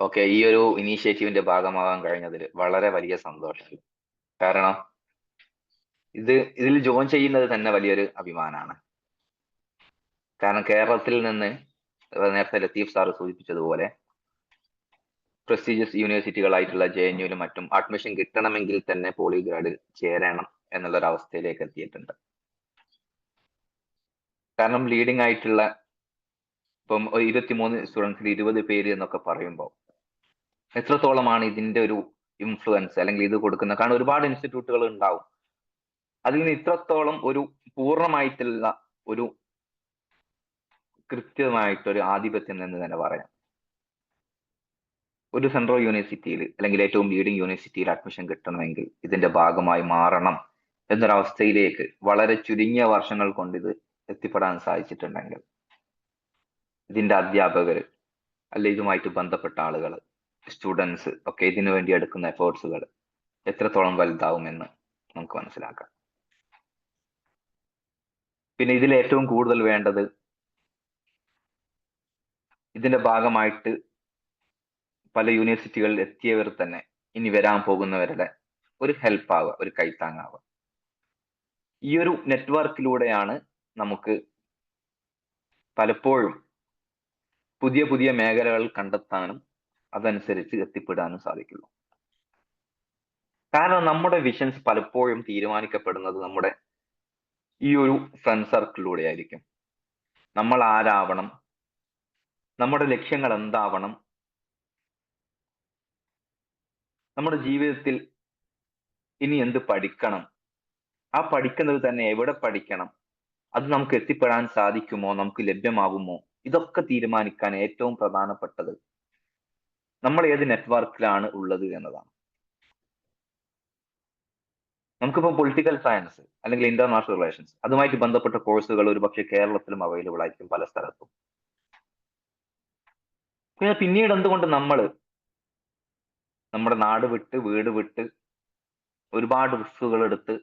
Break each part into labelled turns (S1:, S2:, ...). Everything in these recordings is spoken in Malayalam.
S1: ഓക്കെ, ഈ ഒരു ഇനീഷ്യേറ്റീവിന്റെ ഭാഗമാകാൻ കഴിഞ്ഞതിൽ വളരെ വലിയ സന്തോഷം. കാരണം ഇതിൽ ജോയിൻ ചെയ്യുന്നത് തന്നെ വലിയൊരു അഭിമാനമാണ്. കാരണം കേരളത്തിൽ നിന്ന് നേരത്തെ ലത്തീഫ് സാറ് സൂചിപ്പിച്ചതുപോലെ പ്രസ്റ്റീജിയസ് യൂണിവേഴ്സിറ്റികളായിട്ടുള്ള JNUവിലും മറ്റും അഡ്മിഷൻ കിട്ടണമെങ്കിൽ തന്നെ പോളിഗ്രാഡിൽ ചേരണം എന്നുള്ളൊരു അവസ്ഥയിലേക്ക് എത്തിയിട്ടുണ്ട്. കാരണം ലീഡിംഗ് ആയിട്ടുള്ള ഇപ്പം 23 സ്റ്റുഡൻസിൽ 20 പേര് എന്നൊക്കെ പറയുമ്പോൾ എത്രത്തോളമാണ് ഇതിന്റെ ഒരു ഇൻഫ്ലുവൻസ്, അല്ലെങ്കിൽ ഇത് കൊടുക്കുന്ന, കാരണം ഒരുപാട് ഇൻസ്റ്റിറ്റ്യൂട്ടുകൾ ഉണ്ടാവും, അതിൽ നിന്ന് ഇത്രത്തോളം ഒരു പൂർണ്ണമായിട്ടുള്ള ഒരു കൃത്യമായിട്ടൊരു ആധിപത്യം എന്ന് തന്നെ പറയാം. ഒരു സെൻട്രൽ യൂണിവേഴ്സിറ്റിയിൽ അല്ലെങ്കിൽ ഏറ്റവും ലീഡിംഗ് യൂണിവേഴ്സിറ്റിയിൽ അഡ്മിഷൻ കിട്ടണമെങ്കിൽ ഇതിന്റെ ഭാഗമായി മാറണം എന്നൊരവസ്ഥയിലേക്ക് വളരെ ചുരുങ്ങിയ വർഷങ്ങൾ കൊണ്ട് ഇത് എത്തിപ്പെടാൻ സാധിച്ചിട്ടുണ്ടെങ്കിൽ ഇതിന്റെ അധ്യാപകർ അല്ലെ ഇതുമായിട്ട് ബന്ധപ്പെട്ട ആളുകൾ, സ്റ്റുഡൻസ് ഒക്കെ ഇതിനു വേണ്ടി എടുക്കുന്ന എഫേർട്സുകൾ എത്രത്തോളം വലുതാവുമെന്ന് നമുക്ക് മനസ്സിലാക്കാം. പിന്നെ ഇതിൽ ഏറ്റവും കൂടുതൽ വേണ്ടത് ഇതിന്റെ ഭാഗമായിട്ട് പല യൂണിവേഴ്സിറ്റികളിൽ എത്തിയവർ തന്നെ ഇനി വരാൻ പോകുന്നവരുടെ ഒരു ഹെൽപ്പ് ആവുക, ഒരു കൈത്താങ്ങാവുക. ഈ ഒരു നെറ്റ്വർക്കിലൂടെയാണ് നമുക്ക് പലപ്പോഴും പുതിയ പുതിയ മേഖലകൾ കണ്ടെത്താനും അതനുസരിച്ച് എത്തിപ്പെടാനും സാധിക്കുള്ളൂ. കാരണം നമ്മുടെ വിഷൻസ് പലപ്പോഴും തീരുമാനിക്കപ്പെടുന്നത് നമ്മുടെ ഈ ഒരു ഫ്രണ്ട് സർക്കിളിലൂടെ ആയിരിക്കും. നമ്മൾ ആരാവണം, നമ്മുടെ ലക്ഷ്യങ്ങൾ എന്താവണം, നമ്മുടെ ജീവിതത്തിൽ ഇനി എന്ത് പഠിക്കണം, ആ പഠിക്കുന്നത് തന്നെ എവിടെ പഠിക്കണം, അത് നമുക്ക് എത്തിപ്പെടാൻ സാധിക്കുമോ, നമുക്ക് ലഭ്യമാകുമോ, ഇതൊക്കെ തീരുമാനിക്കാൻ ഏറ്റവും പ്രധാനപ്പെട്ടത് നമ്മൾ ഏത് നെറ്റ്വർക്കിലാണ് ഉള്ളത് എന്നതാണ്. നമുക്കിപ്പോൾ പൊളിറ്റിക്കൽ സയൻസ് അല്ലെങ്കിൽ ഇന്റർനാഷണൽ റിലേഷൻസ് അതുമായിട്ട് ബന്ധപ്പെട്ട കോഴ്സുകൾ ഒരുപക്ഷെ കേരളത്തിലും അവൈലബിൾ ആയിരിക്കും, പല സ്ഥലത്തും. പിന്നീട് എന്തുകൊണ്ട് നമ്മുടെ നാട് വിട്ട് വീട് വിട്ട് ഒരുപാട് റിസ്കുകൾ എടുത്ത്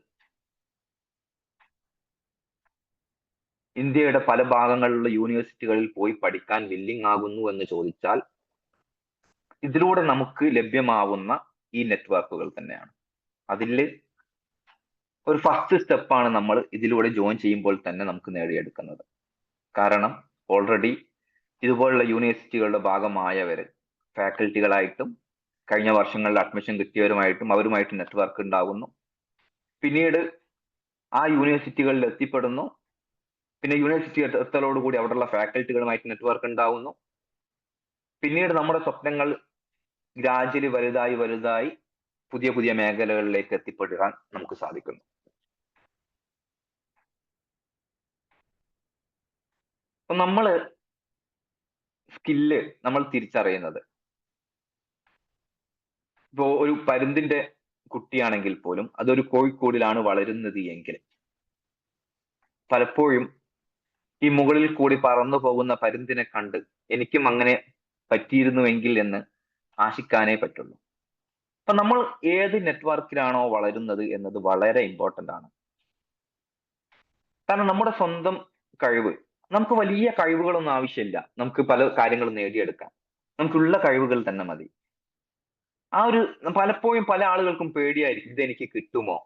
S1: ഇന്ത്യയുടെ പല ഭാഗങ്ങളിലുള്ള യൂണിവേഴ്സിറ്റികളിൽ പോയി പഠിക്കാൻ വില്ലിങ് ആകുന്നു എന്ന് ചോദിച്ചാൽ ഇതിലൂടെ നമുക്ക് ലഭ്യമാവുന്ന ഈ നെറ്റ്വർക്കുകൾ തന്നെയാണ്. അതിൽ ഒരു ഫസ്റ്റ് സ്റ്റെപ്പാണ് നമ്മൾ ഇതിലൂടെ ജോയിൻ ചെയ്യുമ്പോൾ തന്നെ നമുക്ക് നേടിയെടുക്കുന്നത്. കാരണം ഓൾറെഡി ഇതുപോലുള്ള യൂണിവേഴ്സിറ്റികളുടെ ഭാഗമായവര് ഫാക്കൽറ്റികളായിട്ടും കഴിഞ്ഞ വർഷങ്ങളിൽ അഡ്മിഷൻ കിട്ടിയവരുമായിട്ടും അവരുമായിട്ട് നെറ്റ്വർക്ക് ഉണ്ടാകുന്നു. പിന്നീട് ആ യൂണിവേഴ്സിറ്റികളിൽ എത്തിപ്പെടുന്നു. പിന്നെ യൂണിവേഴ്സിറ്റി എത്തലോടുകൂടി അവിടെയുള്ള ഫാക്കൽറ്റികളുമായിട്ട് നെറ്റ്വർക്ക് ഉണ്ടാവുന്നു. പിന്നീട് നമ്മുടെ സ്വപ്നങ്ങൾ ഗ്രാജുവലി വലുതായി പുതിയ പുതിയ മേഖലകളിലേക്ക് എത്തിപ്പെടാൻ നമുക്ക് സാധിക്കുന്നു. അപ്പൊ നമ്മള് സ്കില്ല് നമ്മൾ തിരിച്ചറിയുന്നത്, ഇപ്പോ ഒരു പരുന്തിന്റെ കുട്ടിയാണെങ്കിൽ പോലും അതൊരു കോഴിക്കൂടിലാണ് വളരുന്നത് എങ്കിൽ പലപ്പോഴും ഈ മുകളിൽ കൂടി പറന്നു പോകുന്ന പരുന്തിനെ കണ്ട് എനിക്കും അങ്ങനെ പറ്റിയിരുന്നുവെങ്കിൽ എന്ന് ആശിക്കാനേ പറ്റുള്ളൂ. അപ്പൊ നമ്മൾ ഏത് നെറ്റ്വർക്കിലാണോ വളരുന്നത് എന്നത് വളരെ ഇമ്പോർട്ടന്റ് ആണ്. കാരണം നമ്മുടെ സ്വന്തം കഴിവ്, നമുക്ക് വലിയ കഴിവുകളൊന്നും ആവശ്യമില്ല, നമുക്ക് പല കാര്യങ്ങളും നേടിയെടുക്കാൻ നമുക്കുള്ള കഴിവുകൾ തന്നെ മതി. ആ ഒരു പലപ്പോഴും പല ആളുകൾക്കും പേടിയായിരിക്കും, ഇത് എനിക്ക് കിട്ടുമോ,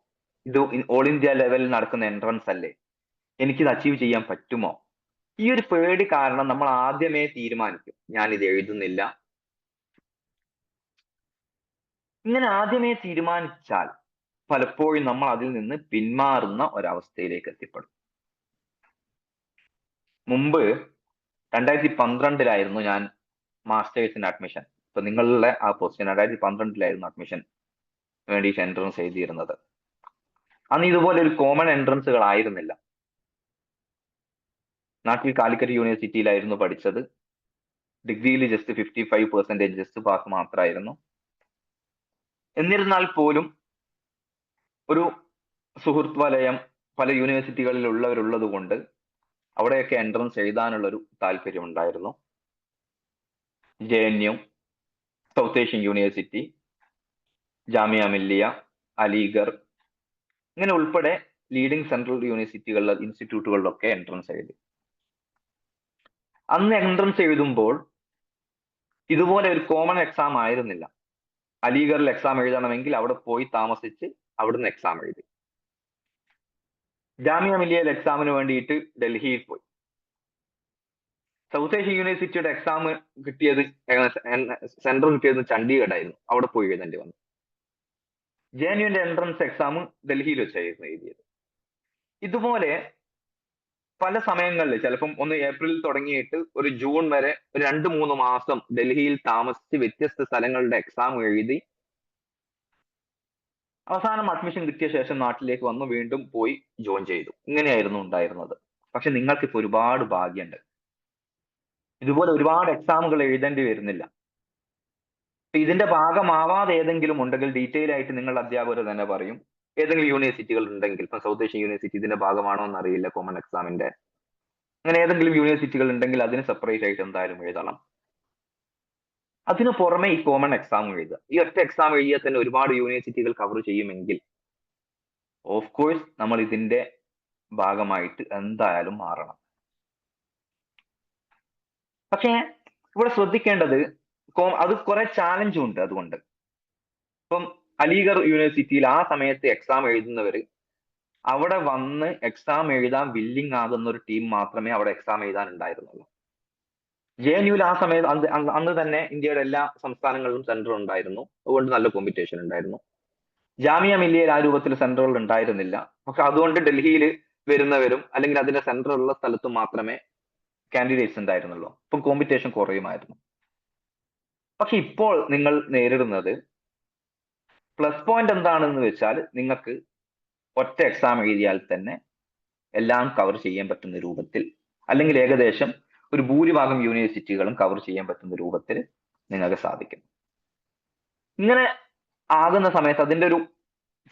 S1: ഇത് ഓൾ ഇന്ത്യ ലെവലിൽ നടക്കുന്ന എൻട്രൻസ് അല്ലേ, എനിക്കിത് അച്ചീവ് ചെയ്യാൻ പറ്റുമോ. ഈ ഒരു പേടി കാരണം നമ്മൾ ആദ്യമേ തീരുമാനിക്കും ഞാൻ ഇത് എഴുതുന്നില്ല. ഇങ്ങനെ ആദ്യമേ തീരുമാനിച്ചാൽ പലപ്പോഴും നമ്മൾ അതിൽ നിന്ന് പിന്മാറുന്ന ഒരവസ്ഥയിലേക്ക് എത്തിപ്പെടും. മുമ്പ് 2012 ഞാൻ മാസ്റ്റേഴ്സിന് അഡ്മിഷൻ, ഇപ്പൊ നിങ്ങളുടെ ആ പൊസിഷൻ 2012 അഡ്മിഷൻ വേണ്ടിയിട്ട് എൻട്രൻസ് എഴുതിയിരുന്നത്. അന്ന് ഇതുപോലെ ഒരു കോമൺ എൻട്രൻസുകൾ ആയിരുന്നില്ല. നാട്ടിൽ കാലിക്കറ്റ് യൂണിവേഴ്സിറ്റിയിലായിരുന്നു പഠിച്ചത്. ഡിഗ്രിയിൽ ജസ്റ്റ് 55% ജസ്റ്റ് പാസ് മാത്രമായിരുന്നു. എന്നിരുന്നാൽ പോലും ഒരു സുഹൃത്ത് വലയം പല യൂണിവേഴ്സിറ്റികളിൽ ഉള്ളവരുള്ളത് കൊണ്ട് അവിടെയൊക്കെ എൻട്രൻസ് എഴുതാനുള്ള ഒരു താല്പര്യം ഉണ്ടായിരുന്നു. JNU, south Asian university, Jamia Millia, Aligarh, ഇങ്ങനെ ഉൾപ്പെടെ ലീഡിംഗ് സെൻട്രൽ യൂണിവേഴ്സിറ്റികളിലെ ഇൻസ്റ്റിറ്റ്യൂട്ടുകളിലൊക്കെ എൻട്രൻസ് എഴുതി. അന്ന് എൻട്രൻസ് എഴുതുമ്പോൾ ഇതുപോലെ ഒരു കോമൺ എക്സാം ആയിരുന്നില്ല. അലിഗറിൽ എക്സാം എഴുതണമെങ്കിൽ അവിടെ പോയി താമസിച്ച് അവിടുന്ന് എക്സാം എഴുതി. ജാമിയ മില്ലിയയിൽ എക്സാമിന് വേണ്ടിയിട്ട് ഡൽഹിയിൽ പോയി. സൗത്ത് ഏഷ്യൻ യൂണിവേഴ്സിറ്റിയുടെ എക്സാം കിട്ടിയത് സെന്റർ കിട്ടിയത് ചണ്ഡീഗഡ് ആയിരുന്നു. അവിടെ പോയി എഴുതേണ്ടി വന്നു. JNUവിന്റെ എൻട്രൻസ് എക്സാം ഡൽഹിയിൽ വെച്ചായിരുന്നു എഴുതിയത്. ഇതുപോലെ പല സമയങ്ങളിൽ ചിലപ്പം ഒന്ന് ഏപ്രിൽ തുടങ്ങിയിട്ട് ഒരു ജൂൺ വരെ ഒരു 2-3 മാസം ഡൽഹിയിൽ താമസിച്ച് വ്യത്യസ്ത സ്ഥലങ്ങളുടെ എക്സാം എഴുതി അവസാനം അഡ്മിഷൻ കിട്ടിയ ശേഷം നാട്ടിലേക്ക് വന്നു വീണ്ടും പോയി ജോയിൻ ചെയ്തു. ഇങ്ങനെയായിരുന്നു ഉണ്ടായിരുന്നത്. പക്ഷെ നിങ്ങൾക്കിപ്പോ ഒരുപാട് ഭാഗ്യമുണ്ട്. ഇതുപോലെ ഒരുപാട് എക്സാമുകൾ എഴുതേണ്ടി വരുന്നില്ല. ഇതിന്റെ ഭാഗമാവാതെ ഏതെങ്കിലും ഉണ്ടെങ്കിൽ ഡീറ്റെയിൽ ആയിട്ട് നിങ്ങളുടെ അധ്യാപകർ തന്നെ പറയും. ഏതെങ്കിലും യൂണിവേഴ്സിറ്റികൾ ഉണ്ടെങ്കിൽ, ഇപ്പൊ സൗത്ത് ഏഷ്യൻ യൂണിവേഴ്സിറ്റി ഇതിന്റെ ഭാഗമാണോ എന്ന് അറിയില്ല കോമൺ എക്സാമിന്റെ. അങ്ങനെ ഏതെങ്കിലും യൂണിവേഴ്സിറ്റികൾ ഉണ്ടെങ്കിൽ അതിന് സെപ്പറേറ്റ് ആയിട്ട് എന്തായാലും എഴുതണം. അതിന് പുറമെ ഈ കോമൺ എക്സാം എഴുതുക. ഈ ഒറ്റ എക്സാം എഴുതിയാൽ തന്നെ ഒരുപാട് യൂണിവേഴ്സിറ്റികൾ കവർ ചെയ്യുമെങ്കിൽ ഓഫ് കോഴ്സ് നമ്മൾ ഇതിന്റെ ഭാഗമായിട്ട് എന്തായാലും മാറണം. പക്ഷേ ഇവിടെ ശ്രദ്ധിക്കേണ്ടത് അത് കുറെ ചാലഞ്ചും ഉണ്ട്. അതുകൊണ്ട് ഇപ്പം അലിഗർ യൂണിവേഴ്സിറ്റിയിൽ ആ സമയത്ത് എക്സാം എഴുതുന്നവര് അവിടെ വന്ന് എക്സാം എഴുതാൻ വില്ലിങ് ആകുന്ന ഒരു ടീം മാത്രമേ അവിടെ എക്സാം എഴുതാൻ ഉണ്ടായിരുന്നുള്ളൂ. JNUവിൽ ആ സമയത്ത് അന്ന് തന്നെ ഇന്ത്യയുടെ എല്ലാ സംസ്ഥാനങ്ങളിലും സെന്റർ ഉണ്ടായിരുന്നു. അതുകൊണ്ട് നല്ല കോമ്പറ്റീഷൻ ഉണ്ടായിരുന്നു. ജാമിയ മില്ലിയയിൽ ആ രൂപത്തിൽ സെന്ററുകൾ ഉണ്ടായിരുന്നില്ല. പക്ഷെ അതുകൊണ്ട് ഡൽഹിയിൽ വരുന്നവരും അല്ലെങ്കിൽ അതിന്റെ സെന്റർ ഉള്ള സ്ഥലത്തും മാത്രമേ കാൻഡിഡേറ്റ്സ് ഉണ്ടായിരുന്നുള്ളൂ. ഇപ്പം കോമ്പറ്റീഷൻ കുറയുമായിരുന്നു. പക്ഷെ ഇപ്പോൾ നിങ്ങൾ നേരിടുന്നത് പ്ലസ് പോയിന്റ് എന്താണെന്ന് വെച്ചാൽ നിങ്ങൾക്ക് ഒറ്റ എക്സാം എഴുതിയാൽ തന്നെ എല്ലാം കവർ ചെയ്യാൻ പറ്റുന്ന രൂപത്തിൽ, അല്ലെങ്കിൽ ഏകദേശം ഒരു ഭൂരിഭാഗം യൂണിവേഴ്സിറ്റികളും കവർ ചെയ്യാൻ പറ്റുന്ന രൂപത്തിൽ നിങ്ങൾക്ക് സാധിക്കും. ഇങ്ങനെ ആകുന്ന സമയത്ത് അതിന്റെ ഒരു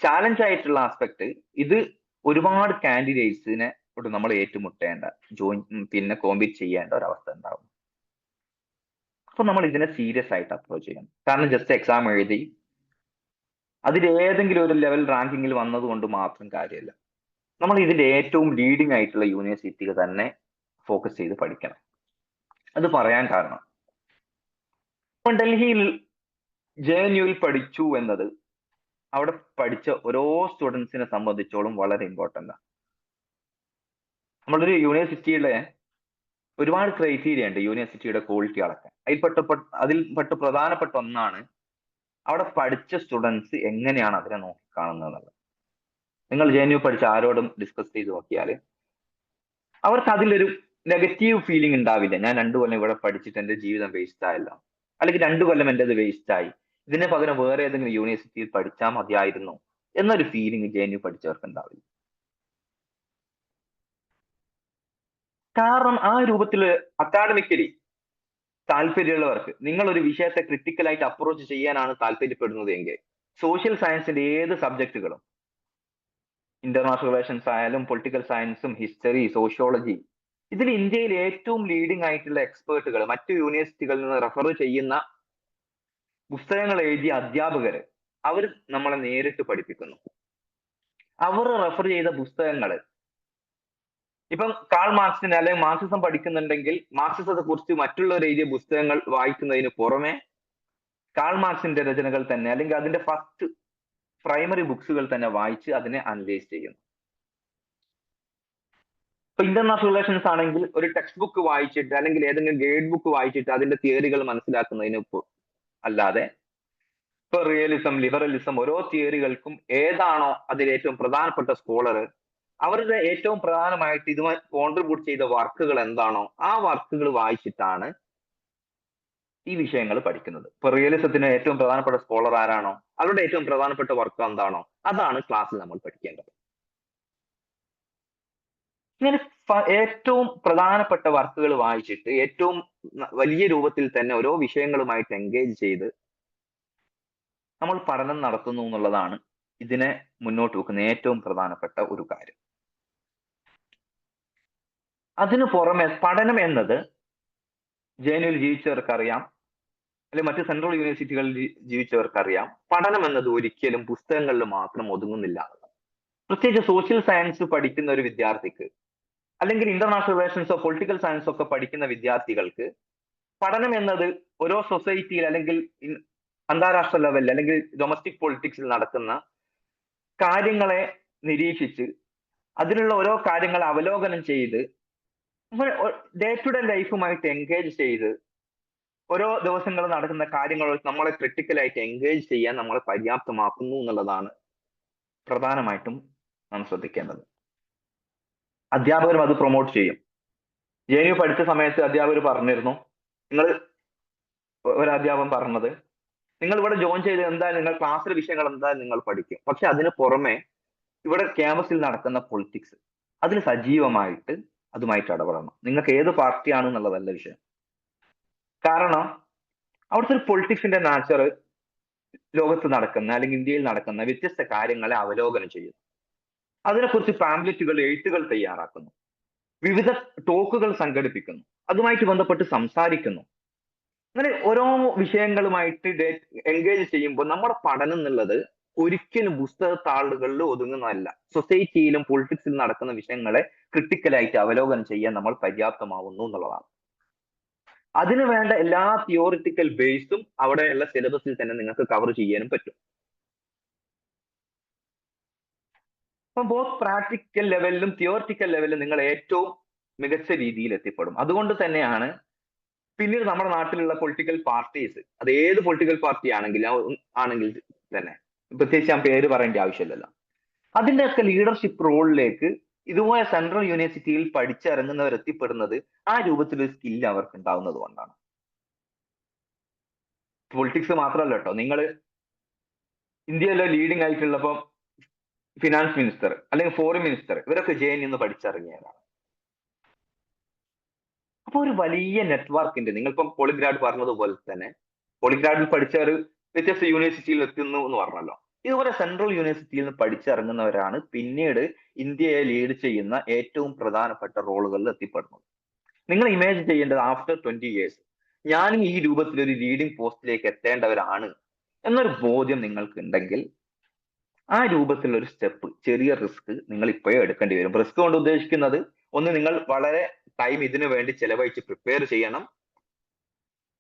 S1: ചാലഞ്ച് ആയിട്ടുള്ള ആസ്പെക്ട്, ഇത് ഒരുപാട് കാൻഡിഡേറ്റ്സിനെ നമ്മൾ ഏറ്റുമുട്ടേണ്ട, പിന്നെ കോമ്പീറ്റ് ചെയ്യേണ്ട ഒരു അവസ്ഥ ഉണ്ടാവും. അപ്പൊ നമ്മൾ ഇതിനെ സീരിയസ് ആയിട്ട് അപ്രോച്ച് ചെയ്യണം. കാരണം ജസ്റ്റ് എക്സാം എഴുതി അതിൽ ഏതെങ്കിലും ഒരു ലെവൽ റാങ്കിങ്ങിൽ വന്നത് കൊണ്ട് മാത്രം കാര്യമില്ല. നമ്മൾ ഇതിന്റെ ഏറ്റവും ലീഡിംഗ് ആയിട്ടുള്ള യൂണിവേഴ്സിറ്റികൾ തന്നെ ഫോക്കസ് ചെയ്ത് പഠിക്കണം. അത് പറയാൻ കാരണം, ഇപ്പം ഡൽഹിയിൽ JNUവിൽ പഠിച്ചു എന്നത് അവിടെ പഠിച്ച ഓരോ സ്റ്റുഡൻസിനെ സംബന്ധിച്ചോളം വളരെ ഇമ്പോർട്ടൻ്റ് ആണ്. നമ്മളൊരു യൂണിവേഴ്സിറ്റിയുടെ ഒരുപാട് ക്രൈറ്റീരിയ ഉണ്ട് യൂണിവേഴ്സിറ്റിയുടെ ക്വാളിറ്റി അളക്കാൻ. അതിൽപ്പെട്ട പ്രധാനപ്പെട്ട ഒന്നാണ് അവിടെ പഠിച്ച സ്റ്റുഡൻസ് എങ്ങനെയാണ് അതിനെ നോക്കിക്കാണുന്നത് എന്നുള്ളത്. നിങ്ങൾ JNU പഠിച്ച ആരോടും ഡിസ്കസ് ചെയ്ത് നോക്കിയാൽ അവർക്ക് അതിലൊരു നെഗറ്റീവ് ഫീലിംഗ് ഉണ്ടാവില്ല. ഞാൻ 2 കൊല്ലം ഇവിടെ പഠിച്ചിട്ട് എന്റെ ജീവിതം വേസ്റ്റ് ആയല്ലോ, അല്ലെങ്കിൽ 2 കൊല്ലം എന്റേത് വേസ്റ്റ് ആയി, ഇതിന് പകരം വേറെ ഏതെങ്കിലും യൂണിവേഴ്സിറ്റിയിൽ പഠിച്ചാൽ മതിയായിരുന്നു എന്നൊരു ഫീലിംഗ് JNU പഠിച്ചവർക്ക് ഉണ്ടാവില്ല. കാരണം ആ രൂപത്തിൽ അക്കാഡമിക്കലി താല്പര്യമുള്ളവർക്ക്, നിങ്ങൾ ഒരു വിഷയത്തെ ക്രിട്ടിക്കലായിട്ട് അപ്രോച്ച് ചെയ്യാനാണ് താല്പര്യപ്പെടുന്നത് എങ്കിൽ സോഷ്യൽ സയൻസിന്റെ ഏത് സബ്ജക്റ്റുകളും, ഇന്റർനാഷണൽ റിലേഷൻസ് ആയാലും പൊളിറ്റിക്കൽ സയൻസും ഹിസ്റ്ററി, സോഷ്യോളജി, ഇതിൽ ഇന്ത്യയിൽ ഏറ്റവും ലീഡിംഗ് ആയിട്ടുള്ള എക്സ്പേർട്ടുകൾ, മറ്റു യൂണിവേഴ്സിറ്റികളിൽ നിന്ന് റെഫർ ചെയ്യുന്ന പുസ്തകങ്ങൾ എഴുതിയ അധ്യാപകര്, അവർ നമ്മളെ നേരിട്ട് പഠിപ്പിക്കുന്നു. അവർ റെഫർ ചെയ്ത പുസ്തകങ്ങൾ, ഇപ്പം കാൾ മാർക്സിന്റെ അല്ലെങ്കിൽ മാർക്സിസം പഠിക്കുന്നുണ്ടെങ്കിൽ മാർക്സിസത്തെ കുറിച്ച് മറ്റുള്ളവർ എഴുതിയ പുസ്തകങ്ങൾ വായിക്കുന്നതിന് പുറമെ കാൾ മാർക്സിന്റെ രചനകൾ തന്നെ, അല്ലെങ്കിൽ അതിന്റെ ഫസ്റ്റ് പ്രൈമറി ബുക്സുകൾ തന്നെ വായിച്ച് അതിനെ അനലൈസ് ചെയ്യുന്നു. ഇപ്പൊ ഇന്റർനാഷണൽ റിലേഷൻസ് ആണെങ്കിൽ ഒരു ടെക്സ്റ്റ് ബുക്ക് വായിച്ചിട്ട് അല്ലെങ്കിൽ ഏതെങ്കിലും ഗൈഡ് ബുക്ക് വായിച്ചിട്ട് അതിന്റെ തിയറികൾ മനസ്സിലാക്കുന്നതിന് അല്ലാതെ ഇപ്പൊ റിയലിസം, ലിബറലിസം, ഓരോ തിയറികൾക്കും ഏതാണോ അതിൽ ഏറ്റവും പ്രധാനപ്പെട്ട സ്കോളർ, അവരുടെ ഏറ്റവും പ്രധാനമായിട്ട് ഇതുമായി കോൺട്രിബ്യൂട്ട് ചെയ്ത വർക്കുകൾ എന്താണോ ആ വർക്കുകൾ വായിച്ചിട്ടാണ് ഈ വിഷയങ്ങൾ പഠിക്കുന്നത്. ഇപ്പൊ റിയലിസത്തിന് ഏറ്റവും പ്രധാനപ്പെട്ട സ്കോളർ ആരാണോ അവരുടെ ഏറ്റവും പ്രധാനപ്പെട്ട വർക്ക് എന്താണോ അതാണ് ക്ലാസ്സിൽ നമ്മൾ പഠിക്കേണ്ടത്. ഇങ്ങനെ ഏറ്റവും പ്രധാനപ്പെട്ട വർക്കുകൾ വായിച്ചിട്ട് ഏറ്റവും വലിയ രൂപത്തിൽ തന്നെ ഓരോ വിഷയങ്ങളുമായിട്ട് എൻഗേജ് ചെയ്ത് നമ്മൾ പഠനം നടത്തുന്നു എന്നുള്ളതാണ് ഇതിനെ മുന്നോട്ട് വെക്കുന്ന ഏറ്റവും പ്രധാനപ്പെട്ട ഒരു കാര്യം. അതിനു പുറമെ പഠനം എന്നത് JNUവിൽ ജീവിച്ചവർക്കറിയാം, അല്ലെങ്കിൽ മറ്റ് സെൻട്രൽ യൂണിവേഴ്സിറ്റികളിൽ ജീവിച്ചവർക്കറിയാം, പഠനം എന്നത് ഒരിക്കലും പുസ്തകങ്ങളിൽ മാത്രം ഒതുങ്ങുന്നില്ല. പ്രത്യേകിച്ച് സോഷ്യൽ സയൻസ് പഠിക്കുന്ന ഒരു വിദ്യാർത്ഥിക്ക്, അല്ലെങ്കിൽ ഇന്റർനാഷണൽ റിലേഷൻസോ പൊളിറ്റിക്കൽ സയൻസോ ഒക്കെ പഠിക്കുന്ന വിദ്യാർത്ഥികൾക്ക് പഠനം എന്നത് ഓരോ സൊസൈറ്റിയിൽ അല്ലെങ്കിൽ അന്താരാഷ്ട്ര ലെവലിൽ അല്ലെങ്കിൽ ഡൊമസ്റ്റിക് പൊളിറ്റിക്സിൽ നടക്കുന്ന കാര്യങ്ങളെ നിരീക്ഷിച്ച് അതിലുള്ള ഓരോ കാര്യങ്ങൾ അവലോകനം ചെയ്ത് ഡേ ടു ഡേ ലൈഫുമായിട്ട് എൻഗേജ് ചെയ്ത് ഓരോ ദിവസങ്ങളും നടക്കുന്ന കാര്യങ്ങൾ നമ്മളെ ക്രിട്ടിക്കലായിട്ട് എൻഗേജ് ചെയ്യാൻ നമ്മളെ പര്യാപ്തമാക്കുന്നു എന്നുള്ളതാണ് പ്രധാനമായിട്ടും നാം ശ്രദ്ധിക്കേണ്ടത്. അധ്യാപകരും അത് പ്രൊമോട്ട് ചെയ്യും. JNU പഠിച്ച സമയത്ത് അധ്യാപകർ പറഞ്ഞിരുന്നു, ഒരു അധ്യാപകൻ പറഞ്ഞത്, നിങ്ങൾ ഇവിടെ ജോയിൻ ചെയ്ത് എന്തായാലും നിങ്ങൾ ക്ലാസ്സിലെ വിഷയങ്ങൾ എന്തായാലും നിങ്ങൾ പഠിക്കും, പക്ഷെ അതിന് പുറമെ ഇവിടെ ക്യാമ്പസിൽ നടക്കുന്ന പൊളിറ്റിക്സ് അതിൽ സജീവമായിട്ട് അതുമായിട്ട് ഇടപെടണം. നിങ്ങൾക്ക് ഏത് പാർട്ടിയാണ് എന്നുള്ളതല്ല വിഷയം. കാരണം അവിടുത്തെ ഒരു പൊളിറ്റിക്സിന്റെ നാച്ചർ ലോകത്ത് നടക്കുന്ന അല്ലെങ്കിൽ ഇന്ത്യയിൽ നടക്കുന്ന വ്യത്യസ്ത കാര്യങ്ങളെ അവലോകനം ചെയ്യുന്നു. അതിനെക്കുറിച്ച് പാംപ്ലെറ്റുകൾ, എഴുത്തുകൾ തയ്യാറാക്കുന്നു, വിവിധ ടോക്കുകൾ സംഘടിപ്പിക്കുന്നു, അതുമായിട്ട് ബന്ധപ്പെട്ട് സംസാരിക്കുന്നു. അങ്ങനെ ഓരോ വിഷയങ്ങളുമായിട്ട് എൻഗേജ് ചെയ്യുമ്പോൾ നമ്മുടെ പഠനം എന്നുള്ളത് ഒരിക്കലും പുസ്തക താളുകളിൽ ഒതുങ്ങുന്നതല്ല. സൊസൈറ്റിയിലും പൊളിറ്റിക്സിലും നടക്കുന്ന വിഷയങ്ങളെ ക്രിട്ടിക്കലായിട്ട് അവലോകനം ചെയ്യാൻ നമ്മൾ പര്യാപ്തമാവുന്നു എന്നുള്ളതാണ്. അതിനു വേണ്ട എല്ലാ തിയോറിറ്റിക്കൽ ബേസും അവിടെയുള്ള സിലബസിൽ തന്നെ നിങ്ങൾക്ക് കവർ ചെയ്യാനും പറ്റും. അപ്പൊ ബോത്ത് പ്രാക്ടിക്കൽ ലെവലിലും തിയോറിറ്റിക്കൽ ലെവലിലും നിങ്ങൾ ഏറ്റവും മികച്ച രീതിയിൽ എത്തിപ്പെടും. അതുകൊണ്ട് തന്നെയാണ് പിന്നീട് നമ്മുടെ നാട്ടിലുള്ള പൊളിറ്റിക്കൽ പാർട്ടീസ്, അത് ഏത് പൊളിറ്റിക്കൽ പാർട്ടി ആണെങ്കിൽ തന്നെ, പ്രത്യേകിച്ച് ഞാൻ പേര് പറയേണ്ട ആവശ്യമില്ലല്ലോ, അതിന്റെയൊക്കെ ലീഡർഷിപ്പ് റോളിലേക്ക് ഇതുപോലെ സെൻട്രൽ യൂണിവേഴ്സിറ്റിയിൽ പഠിച്ചിറങ്ങുന്നവർ എത്തിപ്പെടുന്നത് ആ രൂപത്തിലൊരു സ്കില്ല് അവർക്ക് ഉണ്ടാവുന്നത് കൊണ്ടാണ്. പൊളിറ്റിക്സ് മാത്രമല്ല കേട്ടോ, നിങ്ങൾ ഇന്ത്യയിലെ ലീഡിംഗ് ആയിട്ടുള്ളപ്പം ഫിനാൻസ് മിനിസ്റ്റർ അല്ലെങ്കിൽ ഫോറിൻ മിനിസ്റ്റർ ഇവരൊക്കെ JNU നിന്ന് പഠിച്ചിറങ്ങിയതാണ്. അപ്പൊ ഒരു വലിയ നെറ്റ്വർക്കിന്റെ, നിങ്ങളിപ്പം പോളിഗ്രാഡ് പറഞ്ഞതുപോലെ തന്നെ പോളിഗ്രാഡിൽ പഠിച്ചവർ വ്യത്യസ്ത യൂണിവേഴ്സിറ്റിയിൽ എത്തുന്നു എന്ന് പറഞ്ഞല്ലോ. ഇതുപോലെ സെൻട്രൽ യൂണിവേഴ്സിറ്റിയിൽ നിന്ന് പഠിച്ചിറങ്ങുന്നവരാണ് പിന്നീട് ഇന്ത്യയെ ലീഡ് ചെയ്യുന്ന ഏറ്റവും പ്രധാനപ്പെട്ട റോളുകളിൽ എത്തിപ്പെടുന്നത്. നിങ്ങൾ ഇമേജിൻ ചെയ്യേണ്ടത് ആഫ്റ്റർ 20 years ഞാനും ഈ രൂപത്തിൽ ഒരു ലീഡിംഗ് പോസ്റ്റിലേക്ക് എത്തേണ്ടവരാണ് എന്നൊരു ബോധ്യം നിങ്ങൾക്ക് ഉണ്ടെങ്കിൽ ആ രൂപത്തിലുള്ള ഒരു സ്റ്റെപ്പ്, ചെറിയ റിസ്ക് നിങ്ങൾ ഇപ്പോഴേ എടുക്കേണ്ടി വരും. റിസ്ക് കൊണ്ട് ഉദ്ദേശിക്കുന്നത്, ഒന്ന്, നിങ്ങൾ വളരെ ടൈം ഇതിനു വേണ്ടി ചെലവഴിച്ച് പ്രിപ്പയർ ചെയ്യണം.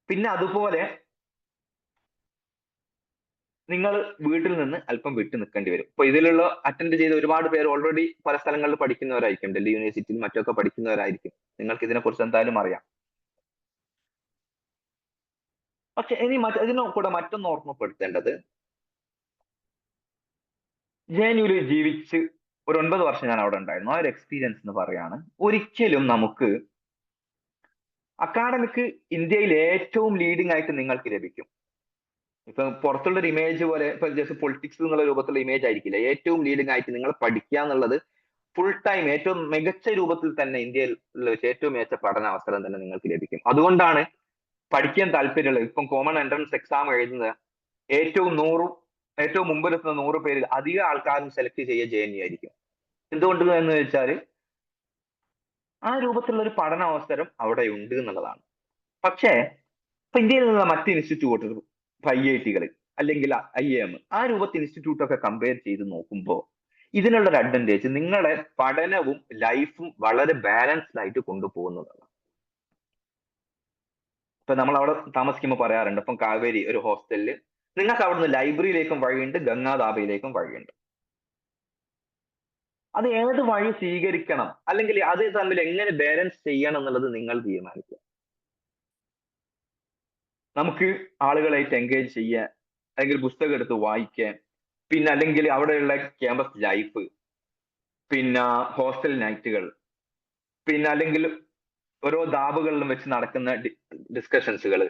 S1: പിന്നെ അതുപോലെ നിങ്ങൾ വീട്ടിൽ നിന്ന് അല്പം വിട്ടു നിൽക്കേണ്ടി വരും. ഇപ്പൊ ഇതിലുള്ള അറ്റൻഡ് ചെയ്ത ഒരുപാട് പേര് ഓൾറെഡി പല സ്ഥലങ്ങളിൽ പഠിക്കുന്നവരായിരിക്കും, ഡൽഹി യൂണിവേഴ്സിറ്റിയിൽ മറ്റൊക്കെ പഠിക്കുന്നവരായിരിക്കും. നിങ്ങൾക്ക് ഇതിനെ കുറിച്ച് എന്തായാലും അറിയാം. പക്ഷെ ഇനി ഇതിനു കൂടെ മറ്റൊന്ന് ഓർമ്മപ്പെടുത്തേണ്ടത്, JNU ജീവിച്ച് ഒരു 9 വർഷം ഞാൻ അവിടെ ഉണ്ടായിരുന്നു. ആ ഒരു എക്സ്പീരിയൻസ് എന്ന് പറയാണ്, ഒരിക്കലും നമുക്ക് അക്കാഡമിക് ഇന്ത്യയിൽ ഏറ്റവും ലീഡിംഗ് ആയിട്ട് നിങ്ങൾക്ക് ലഭിക്കും. ഇപ്പൊ പുറത്തുള്ള ഒരു ഇമേജ് പോലെ, ഇപ്പൊ ജസ്റ്റ് പൊളിറ്റിക്സ് എന്നുള്ള രൂപത്തിലുള്ള ഇമേജ് ആയിരിക്കില്ല. ഏറ്റവും ലീഡിംഗ് ആയിട്ട് നിങ്ങൾ പഠിക്കുക എന്നുള്ളത് ഫുൾ ടൈം ഏറ്റവും മികച്ച രൂപത്തിൽ തന്നെ ഇന്ത്യയിൽ വെച്ച് ഏറ്റവും മികച്ച പഠന അവസരം തന്നെ നിങ്ങൾക്ക് ലഭിക്കും. അതുകൊണ്ടാണ് പഠിക്കാൻ താല്പര്യമുള്ളത്, ഇപ്പം കോമൺ എൻട്രൻസ് എക്സാം എഴുതുന്ന ഏറ്റവും മുമ്പിലെത്തുന്ന 100 പേരിൽ അധികം ആൾക്കാരും സെലക്ട് ചെയ്യുക JNU ആയിരിക്കും. എന്തുകൊണ്ട് എന്ന് വെച്ചാൽ ആ രൂപത്തിലുള്ള ഒരു പഠന അവസരം അവിടെ ഉണ്ട് എന്നുള്ളതാണ്. പക്ഷേ ഇപ്പൊ ഇന്ത്യയിൽ നിന്നുള്ള മറ്റ് ഇൻസ്റ്റിറ്റ്യൂട്ടുകൾ, IIT-കൾ അല്ലെങ്കിൽ IIM, ആ രൂപത്തിൽ ഇൻസ്റ്റിറ്റ്യൂട്ട് ഒക്കെ കമ്പയർ ചെയ്ത് നോക്കുമ്പോൾ ഇതിനുള്ള ഒരു അഡ്വാൻറ്റേജ് നിങ്ങളെ പഠനവും ലൈഫും വളരെ ബാലൻസ്ഡ് ആയിട്ട് കൊണ്ടുപോകുന്നതാണ്. ഇപ്പൊ നമ്മൾ അവിടെ താമസിക്കുമ്പോൾ പറയാറുണ്ട്, ഇപ്പം കാവേരി ഒരു ഹോസ്റ്റലിൽ നിങ്ങൾക്ക് അവിടുന്ന് ലൈബ്രറിയിലേക്കും വഴിയുണ്ട്, ഗംഗാധാബയിലേക്കും വഴിയുണ്ട്. അത് ഏത് വഴി സ്വീകരിക്കണം അല്ലെങ്കിൽ അത് തമ്മിൽ എങ്ങനെ ബാലൻസ് ചെയ്യണം എന്നുള്ളത് നിങ്ങൾ തീരുമാനിക്കുക. നമുക്ക് ആളുകളായിട്ട് എൻഗേജ് ചെയ്യാൻ, അല്ലെങ്കിൽ പുസ്തകം എടുത്ത് വായിക്കാൻ, പിന്നെ അല്ലെങ്കിൽ അവിടെയുള്ള ക്യാമ്പസ് ലൈഫ്, പിന്നെ ഹോസ്റ്റൽ നൈറ്റുകൾ, പിന്നെ അല്ലെങ്കിൽ ഓരോ ധാബുകളിലും വെച്ച് നടക്കുന്ന ഡിസ്കഷൻസുകൾ,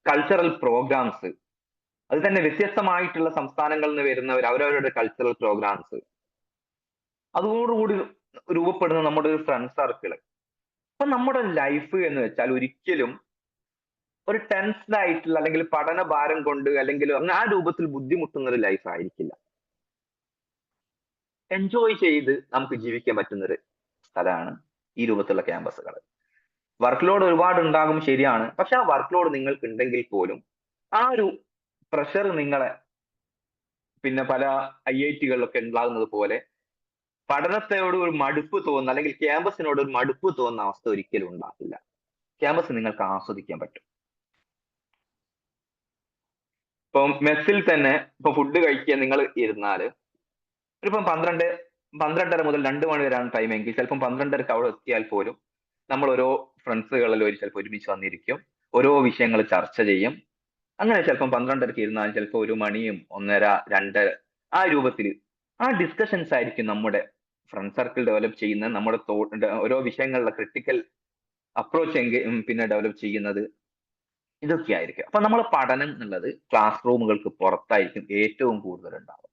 S1: കൾച്ചറൽ പ്രോഗ്രാംസ്, അത് തന്നെ വ്യത്യസ്തമായിട്ടുള്ള സംസ്ഥാനങ്ങളിൽ നിന്ന് വരുന്നവർ അവരവരുടെ കൾച്ചറൽ പ്രോഗ്രാംസ്, അതോടുകൂടി രൂപപ്പെടുന്ന നമ്മുടെ ഒരു ഫ്രണ്ട് സർക്കിള്. അപ്പൊ നമ്മുടെ ലൈഫ് എന്ന് വെച്ചാൽ ഒരിക്കലും ഒരു ടെൻസ്ഡ് ആയിട്ടുള്ള അല്ലെങ്കിൽ പഠന ഭാരം കൊണ്ട് അല്ലെങ്കിൽ ആ രൂപത്തിൽ ബുദ്ധിമുട്ടുന്ന ഒരു ലൈഫ് ആയിരിക്കില്ല. എൻജോയ് ചെയ്ത് നമുക്ക് ജീവിക്കാൻ പറ്റുന്ന ഒരു സ്ഥലമാണ് ഈ രൂപത്തിലുള്ള ക്യാമ്പസുകൾ. വർക്ക് ലോഡ് ഒരുപാട് ഉണ്ടാകും, ശരിയാണ്. പക്ഷെ ആ വർക്ക് ലോഡ് നിങ്ങൾക്ക് ഉണ്ടെങ്കിൽ പോലും ആ ഒരു പ്രഷർ നിങ്ങളെ പിന്നെ പല IIT-കളിലൊക്കെ ഉണ്ടാകുന്നത് പോലെ പഠനത്തോട് ഒരു മടുപ്പ് തോന്നുന്ന അല്ലെങ്കിൽ ക്യാമ്പസിനോട് ഒരു മടുപ്പ് തോന്നുന്ന അവസ്ഥ ഒരിക്കലും ഉണ്ടാകില്ല. ക്യാമ്പസ് നിങ്ങൾക്ക് ആസ്വദിക്കാൻ പറ്റും. ഇപ്പം മെസ്സിൽ തന്നെ ഇപ്പൊ ഫുഡ് കഴിക്കാൻ നിങ്ങൾ ഇരുന്നാല് ഇപ്പം 12 12:30 മുതൽ 2 മണി വരെയാണ് ടൈം എങ്കിൽ ചിലപ്പം 12:30 അവിടെ എത്തിയാൽ പോലും നമ്മൾ ഓരോ ഫ്രണ്ട്സുകളിൽ ചിലപ്പോൾ ഒരുമിച്ച് വന്നിരിക്കും, ഓരോ വിഷയങ്ങൾ ചർച്ച ചെയ്യും. അങ്ങനെ ചിലപ്പം 12:30 ഇരുന്നാലും ചിലപ്പോൾ 1 മണിയും 1:30 2 ആ രൂപത്തിൽ ആ ഡിസ്കഷൻസ് ആയിരിക്കും നമ്മുടെ ഫ്രണ്ട് സർക്കിൾ ഡെവലപ്പ് ചെയ്യുന്നത്, നമ്മുടെ ഓരോ വിഷയങ്ങളിലെ ക്രിട്ടിക്കൽ അപ്രോച്ച് പിന്നെ ഡെവലപ്പ് ചെയ്യുന്നത് ഇതൊക്കെ ആയിരിക്കും. അപ്പൊ നമ്മളെ പഠനം എന്നുള്ളത് ക്ലാസ് റൂമുകൾക്ക് പുറത്തായിരിക്കും ഏറ്റവും കൂടുതൽ ഉണ്ടാവുക.